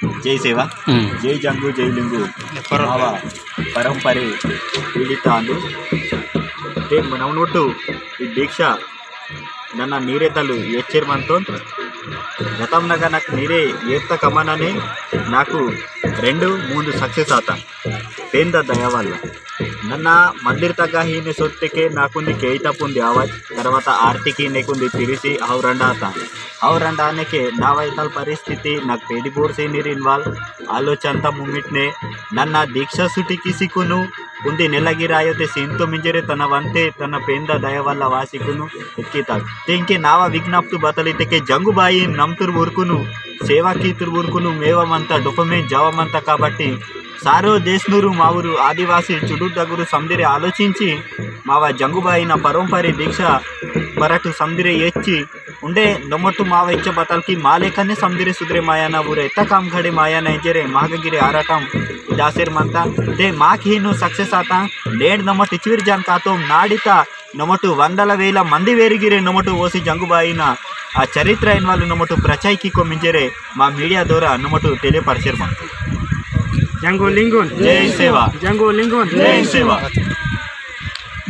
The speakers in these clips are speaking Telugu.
जय सेवा जय जंगू जय लिंगू मावा परंपरे पीडित अंदु ते मनवनोटु ಈ ದೀಕ್ಷಾ ನನ್ನ ನೀರೇ ತಲು ಎಚ್ಚರ್ ಬಂತು గతంనగా నాకు నీరే ఏత్త కమననే నాకు 2-3 సక్సెస్ ఆతా పేంద దయ వల్ల ನನ್ನ ಮಂದಿರ ತಗ ಹೀನೆ ಸೊತ್ತಿಗೆ ನಾಕುಂದಿ ಕೇಯ್ತಾ ಪುಂದಿ ಆವಾಜ್ తర్వాత ఆర్తికి నేకుంది తిరిసి ఔరండా ఆతా ఔరండా అనేకే నావైతల్ పరిస్థితి నాకు పేడి బోర్సే నీరు ఇన్వాల్వ్ ఆలోచంత ముమ్మిట్నే ನನ್ನ దీక్షా సుటి కిసికును ఉంది నెలగిరాయోతే సీన్తో మింజరే తన వంతే తన పేంద దయ వల్ల వాసికును ఎక్కితాడు తెంకే నావ విజ్ఞప్తు బతలితకే జంగుబాయి నమ్తురు ఊరుకును సేవా కీతురు ఊరుకును మేవమంతా డొపమేన్ జవమంతా కాబట్టి సారో దేశ్నూరు మా ఊరు ఆదివాసీ చుడు దగ్గర సందిరే ఆలోచించి మావ జంగుబాయిన పరంపరి దీక్ష బరటు సందిరే ఎచ్చి ఉండే నొమ్మట్టు మావ ఇచ్చ బతల్కి మాలేకనే సందిరే సుద్రే మాయాన ఊరే ఎత్త కామ్ घड़े मायाना इंजरे महागिरे आराटम दासेर मंता ते माक ही नु सक्सेस आता नेड नमट इचवीर जान कातो नाडिता नमटु 100,000 मंदी वेरिगिरे नमटु ओसी जंगुबाईना आ चरित्र అయిన వాళ్ళు నమటు ప్రచాయికి కో మింజరే మా మీడియా ద్వారా నమటు తెలియపరిచారు మా జంగు లింగున్ జై సేవ జంగు లింగున్ జై సేవ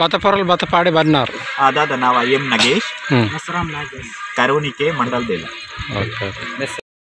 బతపరల్ బతపాడే బన్నారు ఆదా నావ ఎం నగేష్ నసరాం నాగేష్ కరోనికే మండల్ దేలా ఓకే